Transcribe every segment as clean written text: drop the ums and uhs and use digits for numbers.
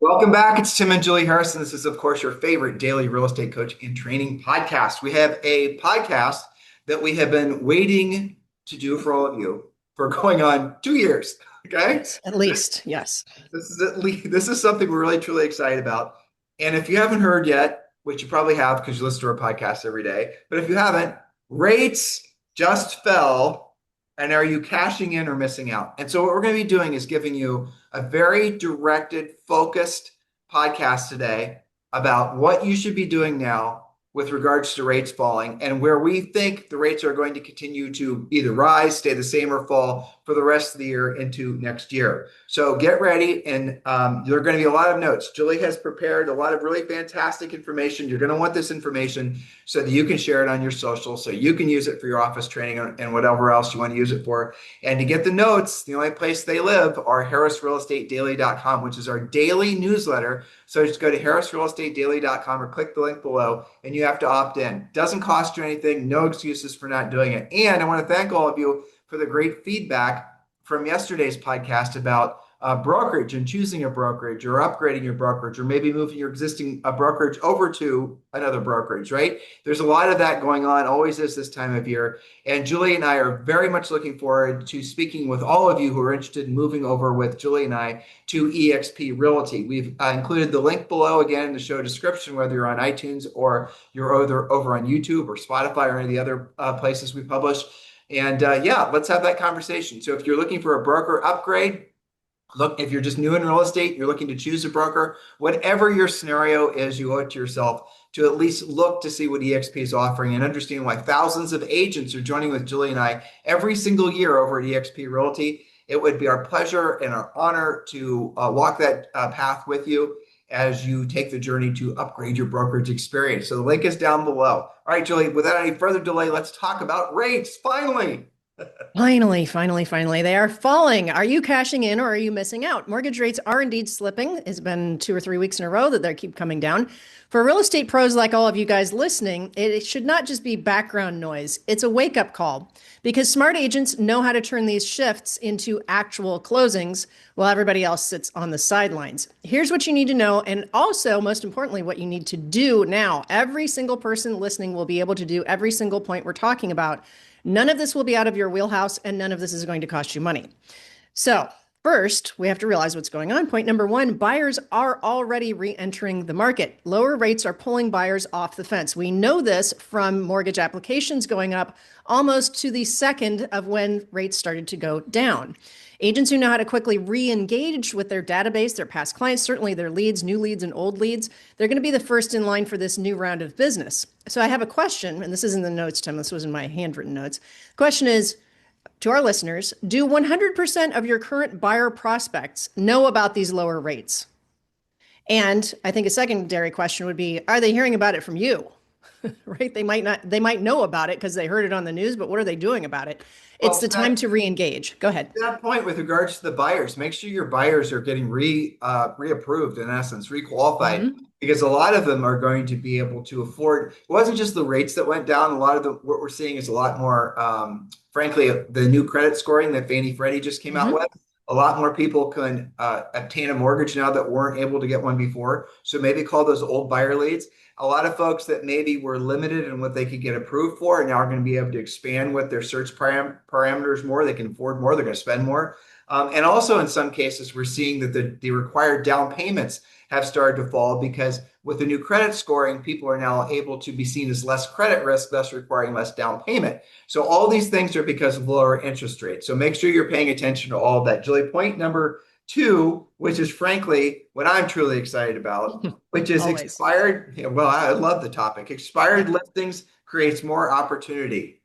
Welcome back. It's Tim and Julie Harrison. This is, of course, your favorite daily real estate coach and training podcast. We have a podcast that we have been waiting to do for all of you for going on 2 years. Okay. Yes, at least. Yes. This is something we're really truly excited about. And if you haven't heard yet, which you probably have because you listen to our podcast every day, but if you haven't, rates just fell. And are you cashing in or missing out? And so what we're going to be doing is giving you a very directed, focused podcast today about what you should be doing now with regards to rates falling and where we think the rates are going to continue to either rise, stay the same, or fall for the rest of the year into next year. So get ready, and there are going to be a lot of notes. Julie has prepared a lot of really fantastic information. You're going to want this information so that you can share it on your social, so you can use it for your office training and whatever else you want to use it for. And to get the notes, the only place they live are harrisrealestatedaily.com, which is our daily newsletter. So just go to harrisrealestatedaily.com or click the link below, and you have to opt in. Doesn't cost you anything. No excuses for not doing it. And I want to thank all of you for the great feedback from yesterday's podcast about brokerage and choosing a brokerage or upgrading your brokerage or maybe moving your existing brokerage over to another brokerage, right? There's a lot of that going on, always is this time of year. And Julie and I are very much looking forward to speaking with all of you who are interested in moving over with Julie and I to eXp Realty. We've included the link below again in the show description, whether you're on iTunes or you're over on YouTube or Spotify or any of the other places we publish. And yeah, let's have that conversation. So if you're looking for a broker upgrade, look, if you're just new in real estate, you're looking to choose a broker, whatever your scenario is, you owe it to yourself to at least look to see what eXp is offering and understand why thousands of agents are joining with Julie and I every single year over at eXp Realty. It would be our pleasure and our honor to walk that path with you as you take the journey to upgrade your brokerage experience. So the link is down below. All right, Julie, without any further delay, let's talk about rates. Finally. Finally, they are falling. Are you cashing in or are you missing out? Mortgage rates are indeed slipping. It's been 2 or 3 weeks in a row that they keep coming down. For real estate pros like all of you guys listening, it should not just be background noise. It's a wake-up call because smart agents know how to turn these shifts into actual closings while everybody else sits on the sidelines. Here's what you need to know, and also, most importantly, what you need to do now. Every single person listening will be able to do every single point we're talking about. None of this will be out of your wheelhouse, and none of this is going to cost you money. So first, we have to realize what's going on. Point number one, buyers are already re-entering the market. Lower rates are pulling buyers off the fence. We know this from mortgage applications going up almost to the second of when rates started to go down. Agents who know how to quickly re-engage with their database, their past clients, certainly their leads, new leads and old leads, they're going to be the first in line for this new round of business. So I have a question, and this isn't the notes, Tim. This was in my handwritten notes. The question is, to our listeners, do 100% of your current buyer prospects know about these lower rates? And I think a secondary question would be, are they hearing about it from you? Right? They might know about it because they heard it on the news, but what are they doing about it? It's the time to re-engage. Go ahead. That point with regards to the buyers, make sure your buyers are getting reapproved, in essence, requalified, because a lot of them are going to be able to afford. It wasn't just the rates that went down. A lot of what we're seeing is a lot more, frankly, the new credit scoring that Fannie Freddie just came out with. A lot more people can obtain a mortgage now that weren't able to get one before. So maybe call those old buyer leads. A lot of folks that maybe were limited in what they could get approved for and now are going to be able to expand with their search parameters more. They can afford more. They're going to spend more. And also in some cases, we're seeing that the required down payments have started to fall because with the new credit scoring, people are now able to be seen as less credit risk, thus requiring less down payment. So all these things are because of lower interest rates. So make sure you're paying attention to all of that. Julie, point number two, which is frankly what I'm truly excited about, which is expired. Well, I love the topic. Expired listings creates more opportunity.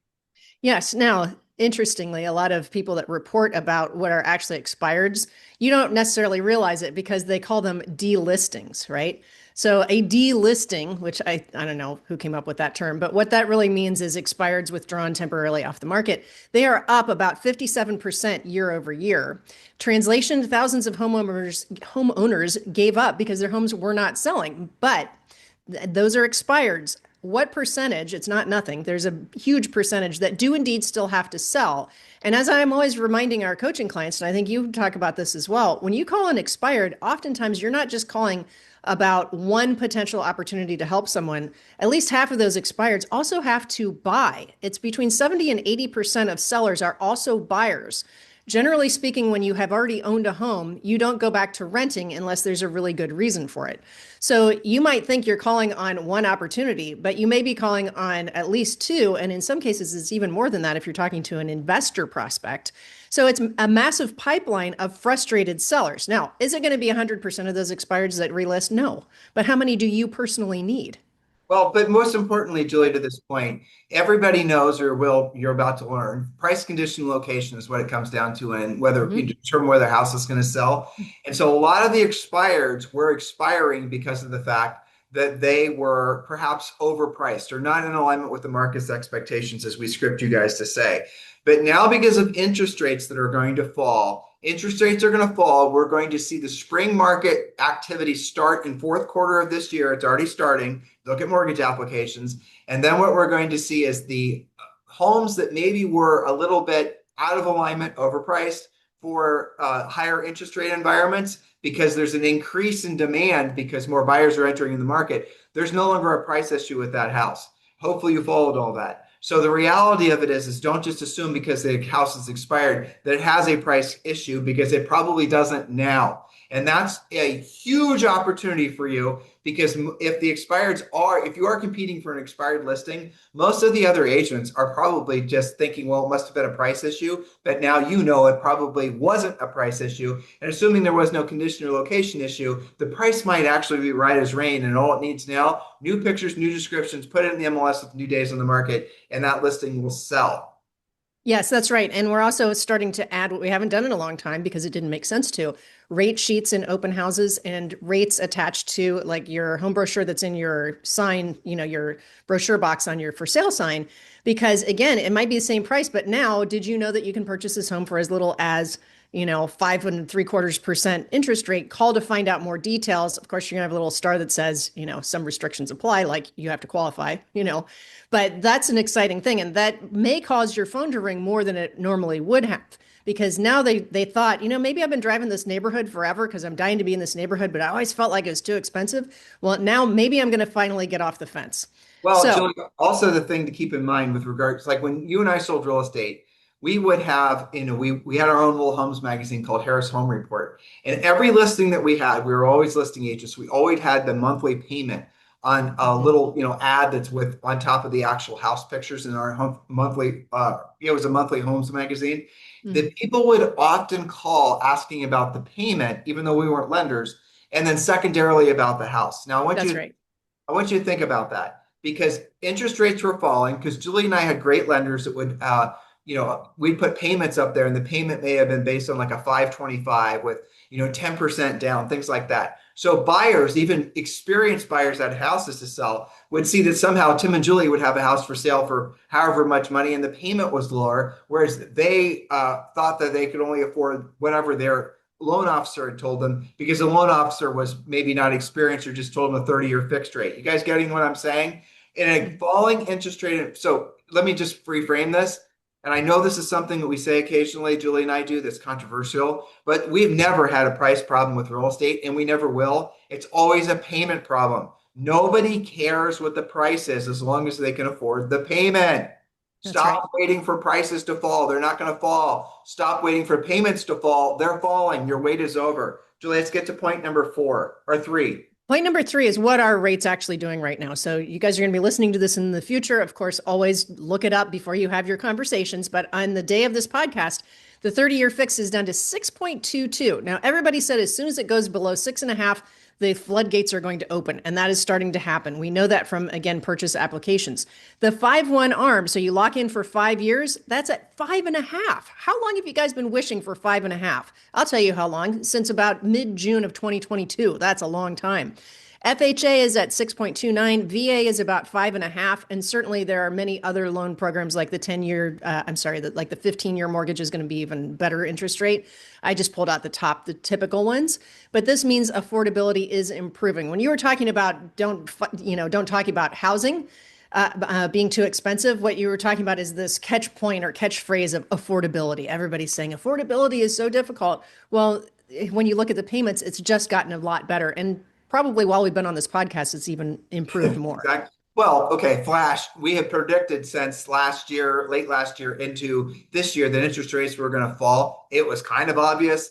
Yes. Now, interestingly, a lot of people that report about what are actually expireds, you don't necessarily realize it because they call them delistings, right? So a delisting, which I don't know who came up with that term, but what that really means is expireds withdrawn temporarily off the market. They are up about 57% year over year. Translation, thousands of homeowners gave up because their homes were not selling, but those are expireds. what percentage, it's not nothing, there's a huge percentage that do indeed still have to sell. And as I'm always reminding our coaching clients, and I think you talk about this as well, when you call an expired, oftentimes you're not just calling about one potential opportunity to help someone. At least half of those expireds also have to buy. It's between 70 and 80% of sellers are also buyers. Generally speaking, when you have already owned a home, you don't go back to renting unless there's a really good reason for it. So you might think you're calling on one opportunity, but you may be calling on at least two. And in some cases, it's even more than that if you're talking to an investor prospect. So it's a massive pipeline of frustrated sellers. Now, is it going to be 100% of those expireds that relist? No. But how many do you personally need? Well, but most importantly, Julie, to this point, everybody knows or will, you're about to learn, price, condition, location is what it comes down to, and whether you Mm-hmm. determine whether a house is going to sell. And so a lot of the expireds were expiring because of the fact that they were perhaps overpriced or not in alignment with the market's expectations, as we script you guys to say. But now, because of interest rates that are going to fall, interest rates are going to fall. We're going to see the spring market activity start in fourth quarter of this year. It's already starting. Look at mortgage applications. And then what we're going to see is the homes that maybe were a little bit out of alignment, overpriced for higher interest rate environments, because there's an increase in demand because more buyers are entering the market. There's no longer a price issue with that house. Hopefully you followed all that. So the reality of it is don't just assume because the house is expired that it has a price issue, because it probably doesn't now. And that's a huge opportunity for you, because if if you are competing for an expired listing, most of the other agents are probably just thinking, well, it must have been a price issue. But now you know it probably wasn't a price issue. And assuming there was no condition or location issue, the price might actually be right as rain. And all it needs now, new pictures, new descriptions, put it in the MLS with new days on the market, and that listing will sell. Yes, that's right. And we're also starting to add what we haven't done in a long time because it didn't make sense to rate sheets in open houses and rates attached to like your home brochure that's in your sign, your brochure box on your for sale sign. Because again, it might be the same price, but now did you know that you can purchase this home for as little as 5.75% interest rate? Call to find out more details. Of course, you're gonna have a little star that says, some restrictions apply, like you have to qualify. But that's an exciting thing. And that may cause your phone to ring more than it normally would have. Because now they thought, maybe I've been driving this neighborhood forever because I'm dying to be in this neighborhood, but I always felt like it was too expensive. Well, now maybe I'm going to finally get off the fence. Well, So, Julie, also the thing to keep in mind with regards, like when you and I sold real estate, we would have, we had our own little homes magazine called Harris Home Report. And every listing that we had, we were always listing agents. We always had the monthly payment on a mhm, little, ad that's with on top of the actual house pictures in our monthly, it was a monthly homes magazine. mhm, That people would often call asking about the payment, even though we weren't lenders, and then secondarily about the house. Now, that's right. I want you to think about that, because interest rates were falling. Because Julie and I had great lenders that would, we'd put payments up there, and the payment may have been based on like a 525 with, 10% down, things like that. So buyers, even experienced buyers that had houses to sell, would see that somehow Tim and Julie would have a house for sale for however much money, and the payment was lower, whereas they thought that they could only afford whatever their loan officer had told them, because the loan officer was maybe not experienced or just told them a 30-year fixed rate. You guys getting what I'm saying? In a Mhm. falling interest rate. So let me just reframe this. And I know this is something that we say occasionally, Julie and I do, that's controversial, but we've never had a price problem with real estate, and we never will. It's always a payment problem. Nobody cares what the price is as long as they can afford the payment. That's right. Stop waiting for prices to fall. They're not going to fall. Stop waiting for payments to fall. They're falling. Your wait is over. Julie, let's get to point number 4 or 3. Point number three is what are rates actually doing right now? So you guys are going to be listening to this in the future. Of course, always look it up before you have your conversations. But on the day of this podcast, the 30-year fix is down to 6.22. Now, everybody said as soon as it goes below 6.5, the floodgates are going to open, and that is starting to happen. We know that from, again, purchase applications. The 5-1 arm, so you lock in for 5 years, that's at 5.5. How long have you guys been wishing for 5.5? I'll tell you how long, since about mid-June of 2022. That's a long time. FHA is at 6.29. VA is about 5.5. And certainly there are many other loan programs like the 10-year, like the 15-year mortgage is going to be even better interest rate. I just pulled out the typical ones. But this means affordability is improving. When you were talking about don't talk about housing being too expensive, what you were talking about is this catch point or catchphrase of affordability. Everybody's saying affordability is so difficult. Well, when you look at the payments, it's just gotten a lot better. And probably while we've been on this podcast, it's even improved more. Exactly. Well, okay, Flash, we have predicted since last year, late last year into this year, that interest rates were going to fall. It was kind of obvious.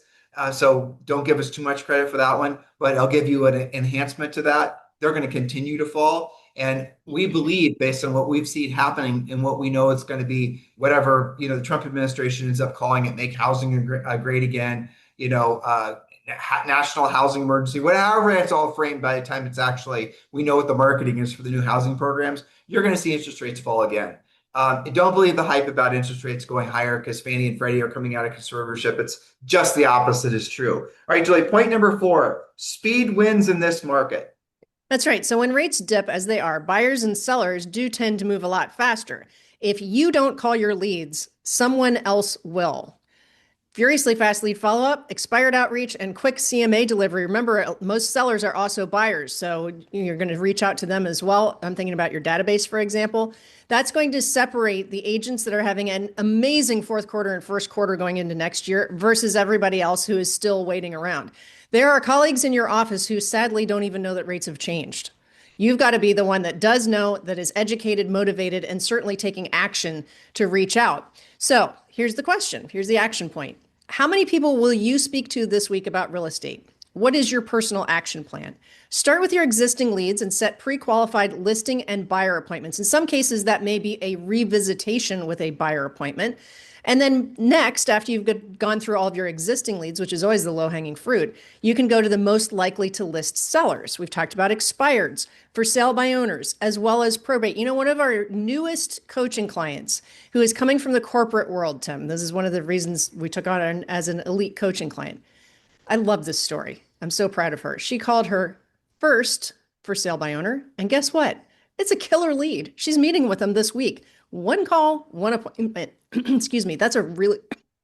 So don't give us too much credit for that one, but I'll give you an enhancement to that. They're going to continue to fall. And we believe, based on what we've seen happening and what we know it's going to be, whatever, the Trump administration ends up calling it, make housing great again, national housing emergency, whatever it's all framed by the time it's actually, we know what the marketing is for the new housing programs, you're going to see interest rates fall again. Don't believe the hype about interest rates going higher because Fannie and Freddie are coming out of conservatorship. It's just the opposite is true. All right, Julie, point number 4, speed wins in this market. That's right. So when rates dip as they are, buyers and sellers do tend to move a lot faster. If you don't call your leads, someone else will. Furiously fast lead follow-up, expired outreach, and quick CMA delivery. Remember, most sellers are also buyers, so you're going to reach out to them as well. I'm thinking about your database, for example. That's going to separate the agents that are having an amazing fourth quarter and first quarter going into next year versus everybody else who is still waiting around. There are colleagues in your office who sadly don't even know that rates have changed. You've got to be the one that does know, that is educated, motivated, and certainly taking action to reach out. So here's the question. Here's the action point. How many people will you speak to this week about real estate? What is your personal action plan? Start with your existing leads and set pre-qualified listing and buyer appointments. In some cases, that may be a revisitation with a buyer appointment. And then next, after you've gone through all of your existing leads, which is always the low-hanging fruit, you can go to the most likely to list sellers. We've talked about expireds, for sale by owners, as well as probate. One of our newest coaching clients who is coming from the corporate world, Tim, this is one of the reasons we took on as an elite coaching client. I love this story. I'm so proud of her. She called her first for sale by owner, and guess what? It's a killer lead. She's meeting with them this week. One call, one appointment. Excuse me. That's a really,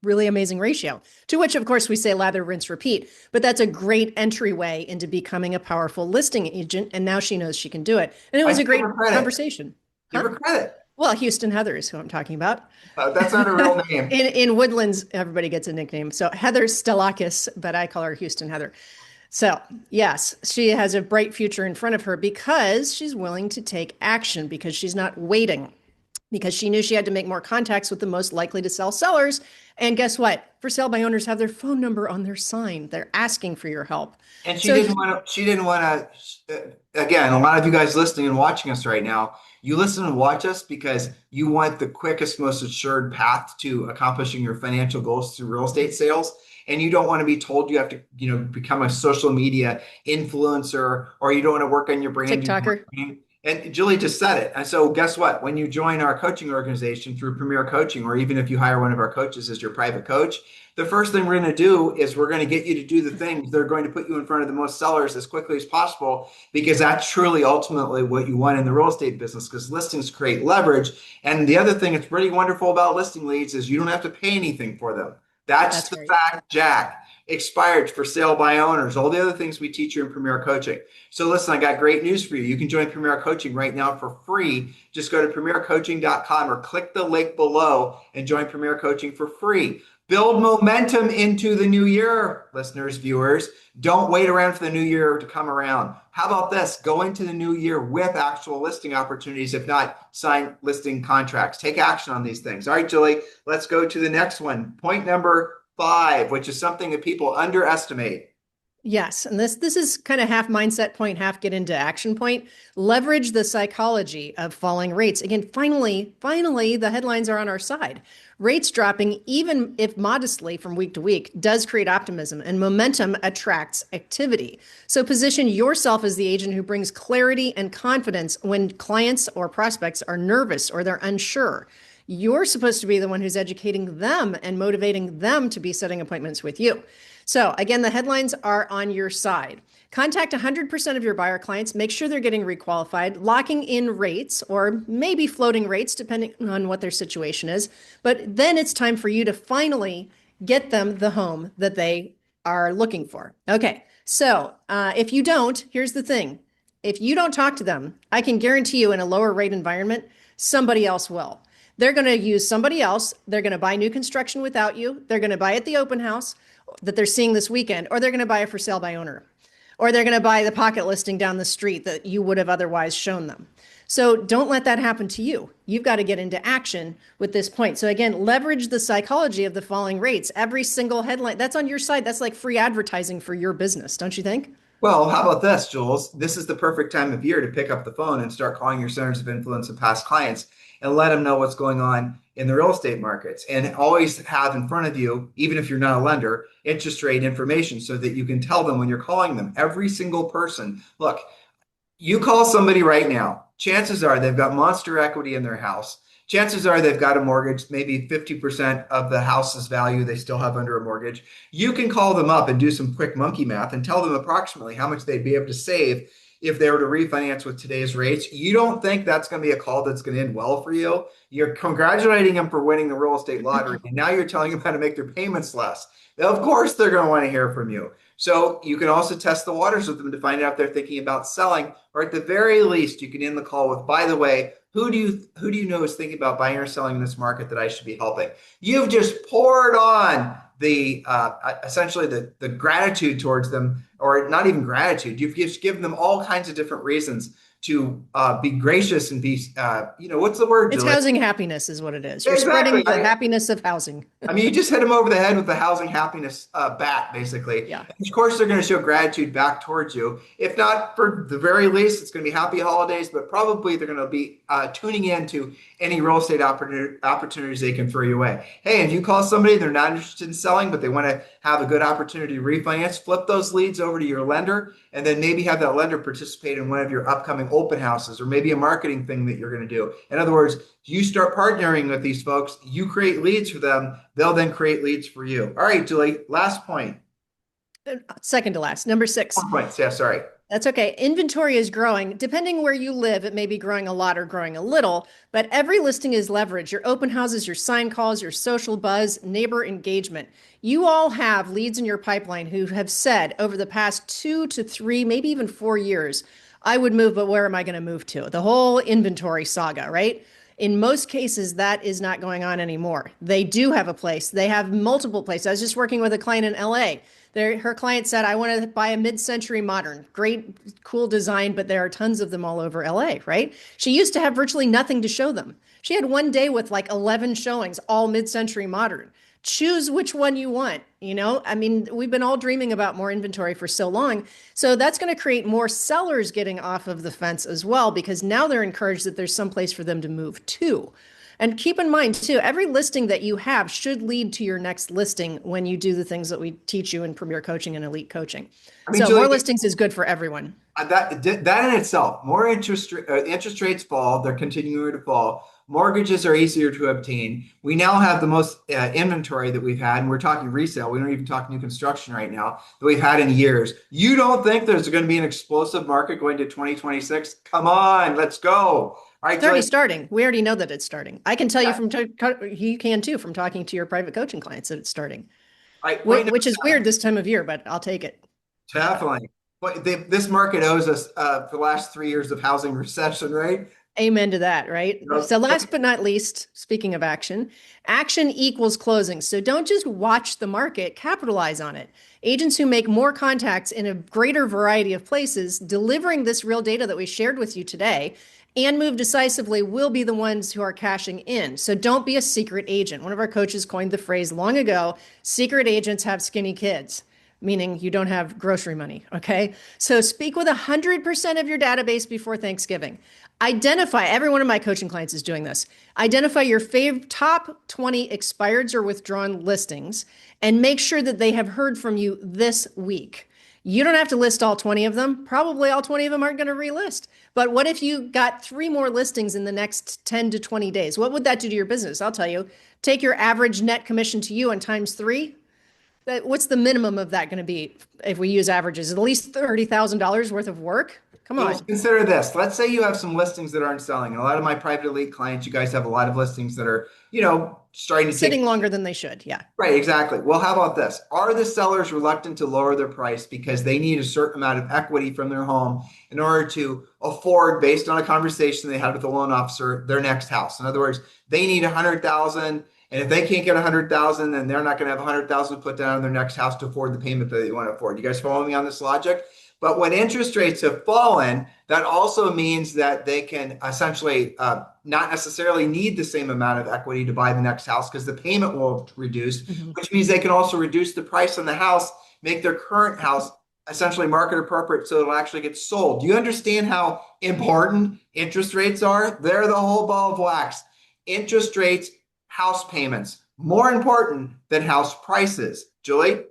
really amazing ratio, to which, of course, we say lather, rinse, repeat. But that's a great entryway into becoming a powerful listing agent. And now she knows she can do it. And it was a great conversation. Give her credit. Well, Houston Heather is who I'm talking about. That's not a real name. In Woodlands, everybody gets a nickname. So Heather Stelakis, but I call her Houston Heather. So yes, she has a bright future in front of her because she's willing to take action, because she's not waiting, because she knew she had to make more contacts with the most likely to sell sellers. And guess what? For sale by owners have their phone number on their sign. They're asking for your help. And she didn't want to, again, a lot of you guys listening and watching us right now, you listen and watch us because you want the quickest, most assured path to accomplishing your financial goals through real estate sales. And you don't want to be told you have to, become a social media influencer, or you don't want to work on your brand. TikToker. And Julie just said it. And so guess what? When you join our coaching organization through Premier Coaching, or even if you hire one of our coaches as your private coach, the first thing we're going to do is we're going to get you to do the things that are going to put you in front of the most sellers as quickly as possible, because that's truly ultimately what you want in the real estate business, because listings create leverage. And the other thing that's pretty wonderful about listing leads is you don't have to pay anything for them. That's the fact, Jack. Expired, for sale by owners, all the other things we teach you in Premier Coaching. So listen, I got great news for you. You can join Premier Coaching right now for free. Just go to premiercoaching.com or click the link below and join Premier Coaching for free. Build momentum into the new year, listeners, viewers. Don't wait around for the new year to come around. How about this? Go into the new year with actual listing opportunities, if not sign listing contracts. Take action on these things. All right, Julie, let's go to the next one. Point number 5, which is something that people underestimate. Yes. And this is kind of half mindset point, half get into action point. Leverage the psychology of falling rates. Again, finally, the headlines are on our side. Rates dropping, even if modestly from week to week, does create optimism, and momentum attracts activity. So position yourself as the agent who brings clarity and confidence when clients or prospects are nervous or they're unsure. You're supposed to be the one who's educating them and motivating them to be setting appointments with you. So again, the headlines are on your side. Contact 100% of your buyer clients. Make sure they're getting requalified, locking in rates or maybe floating rates, depending on what their situation is. But then it's time for you to finally get them the home that they are looking for. Okay. So if you don't, here's the thing. If you don't talk to them, I can guarantee you in a lower rate environment, somebody else will. They're going to use somebody else. They're going to buy new construction without you. They're going to buy at the open house that they're seeing this weekend, or they're going to buy it for sale by owner, or they're going to buy the pocket listing down the street that you would have otherwise shown them. So don't let that happen to you. You've got to get into action with this point. So again, leverage the psychology of the falling rates. Every single headline that's on your side, that's like free advertising for your business, don't you think? Well, how about this, Jules? This is the perfect time of year to pick up the phone and start calling your centers of influence and past clients and let them know what's going on in the real estate markets. And always have in front of you, even if you're not a lender, interest rate information so that you can tell them when you're calling them. Every single person, look, you call somebody right now, chances are they've got monster equity in their house. Chances are they've got a mortgage, maybe 50% of the house's value they still have under a mortgage. You can call them up and do some quick monkey math and tell them approximately how much they'd be able to save if they were to refinance with today's rates. You don't think that's going to be a call that's going to end well for you. You're congratulating them for winning the real estate lottery, and now you're telling them how to make their payments less. Of course, they're going to want to hear from you. So you can also test the waters with them to find out if they're thinking about selling, or at the very least, you can end the call with, by the way, who do you know is thinking about buying or selling in this market that I should be helping? You've just poured on the essentially the gratitude towards them, or not even gratitude. You've just given them all kinds of different reasons to be gracious and be what's the word, It's Julie? housing happiness is what it is. You're Exactly. spreading the happiness of housing. I mean, you just hit them over the head with the housing happiness bat, basically. Yeah. And of course, they're going to show gratitude back towards you. If not, for the very least, it's going to be happy holidays, but probably they're going to be tuning in to any real estate opportunities they can throw your way. Hey, if you call somebody, they're not interested in selling, but they want to have a good opportunity to refinance, flip those leads over to your lender, and then maybe have that lender participate in one of your upcoming open houses, or maybe a marketing thing that you're going to do. In other words, you start partnering with these folks, you create leads for them, they'll then create leads for you. All right, Julie, last point. Second to last, number 6. 1 point. Yeah, sorry. That's okay. Inventory is growing. Depending where you live, it may be growing a lot or growing a little, but every listing is leverage. Your open houses, your sign calls, your social buzz, neighbor engagement. You all have leads in your pipeline who have said over the past 2 to 3, maybe even 4 years, I would move, but where am I going to move to? The whole inventory saga, right? In most cases, that is not going on anymore. They do have a place. They have multiple places. I was just working with a client in LA. Her client said, I want to buy a mid-century modern, great, cool design, but there are tons of them all over LA, right? She used to have virtually nothing to show them. She had one day with like 11 showings, all mid-century modern. Choose which one you want. I mean, we've been all dreaming about more inventory for so long. So that's going to create more sellers getting off of the fence as well, because now they're encouraged that there's some place for them to move to. And keep in mind, too, every listing that you have should lead to your next listing when you do the things that we teach you in Premier Coaching and Elite Coaching. I mean, So Julie, more listings is good for everyone. that in itself, more interest rates fall, they're continuing to fall. Mortgages are easier to obtain. We now have the most inventory that we've had, and we're talking resale. We don't even talk new construction right now that we've had in years. You don't think there's going to be an explosive market going to 2026? Come on, let's go. All right, It's already Julie. starting. We already know that it's starting. I can tell you you can too, from talking to your private coaching clients that it's starting, All right, point which is number weird this time of year, but I'll take it. definitely. But this market owes us for the last 3 years of housing recession, right? Amen to that, right? Yep. So last but not least, speaking of action, action equals closing. So don't just watch the market, capitalize on it. Agents who make more contacts in a greater variety of places, delivering this real data that we shared with you today, and move decisively will be the ones who are cashing in. So don't be a secret agent. One of our coaches coined the phrase long ago, secret agents have skinny kids, meaning you don't have grocery money, okay? So speak with 100% of your database before Thanksgiving. Identify, every one of my coaching clients is doing this. Identify your top 20 expireds or withdrawn listings and make sure that they have heard from you this week. You don't have to list all 20 of them. Probably all 20 of them aren't going to relist. But what if you got 3 more listings in the next 10 to 20 days? What would that do to your business? I'll tell you. Take your average net commission to you and times 3. What's the minimum of that going to be if we use averages? At least $30,000 worth of work? Come So on. consider this. Let's say you have some listings that aren't selling. And a lot of my private elite clients, you guys have a lot of listings that are, starting to take. Sitting longer than they should. Yeah. Right, exactly. Well, how about this? Are the sellers reluctant to lower their price because they need a certain amount of equity from their home in order to afford, based on a conversation they had with the loan officer, their next house? In other words, they need 100,000, and if they can't get 100,000, then they're not going to have 100,000 put down on their next house to afford the payment that they want to afford. You guys follow me on this logic? But when interest rates have fallen, that also means that they can essentially not necessarily need the same amount of equity to buy the next house because the payment will reduce, which means they can also reduce the price on the house, make their current house essentially market appropriate so it'll actually get sold. Do you understand how important interest rates are? They're the whole ball of wax. Interest rates, house payments, more important than house prices. Julie?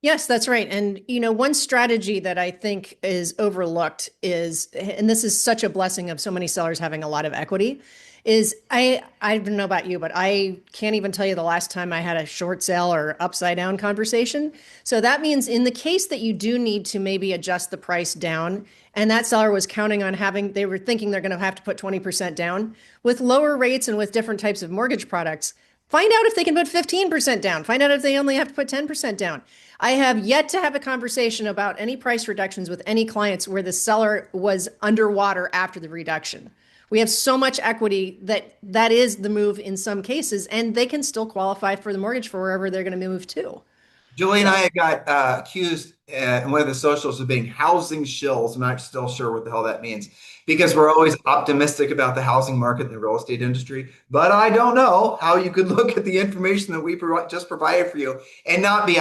Yes, that's right. And, one strategy that I think is overlooked is, and this is such a blessing of so many sellers having a lot of equity, is I don't know about you, but I can't even tell you the last time I had a short sale or upside down conversation. So that means in the case that you do need to maybe adjust the price down, and that seller was counting on they were thinking they're going to have to put 20% down with lower rates and with different types of mortgage products. Find out if they can put 15% down. Find out if they only have to put 10% down. I have yet to have a conversation about any price reductions with any clients where the seller was underwater after the reduction. We have so much equity that is the move in some cases, and they can still qualify for the mortgage for wherever they're going to move to. Julie and I got accused in one of the socials of being housing shills. I'm not still sure what the hell that means because we're always optimistic about the housing market and the real estate industry. But I don't know how you could look at the information that we just provided for you and not be,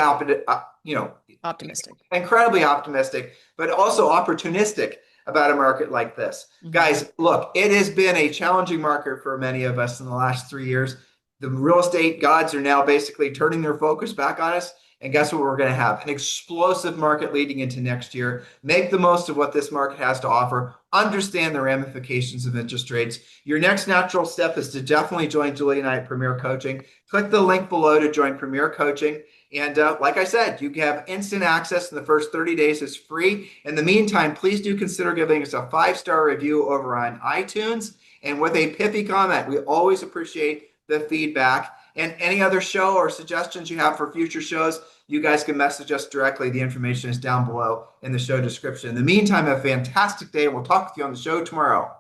Optimistic. incredibly optimistic, but also opportunistic about a market like this. Guys, look, it has been a challenging market for many of us in the last 3 years. The real estate gods are now basically turning their focus back on us. And guess what we're going to have? An explosive market leading into next year. Make the most of what this market has to offer. Understand the ramifications of interest rates. Your next natural step is to definitely join Julie and I at Premier Coaching. Click the link below to join Premier Coaching. And like I said, you can have instant access in the first 30 days. It's free. In the meantime, please do consider giving us a 5-star review over on iTunes and with a pithy comment. We always appreciate the feedback. And any other show or suggestions you have for future shows, you guys can message us directly. The information is down below in the show description. In the meantime, have a fantastic day. We'll talk with you on the show tomorrow.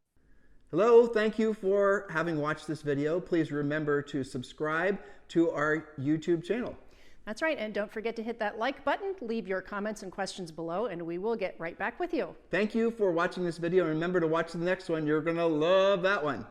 Hello, thank you for having watched this video. Please remember to subscribe to our YouTube channel. That's right. And don't forget to hit that like button, leave your comments and questions below, and we will get right back with you. Thank you for watching this video. And remember to watch the next one. You're going to love that one.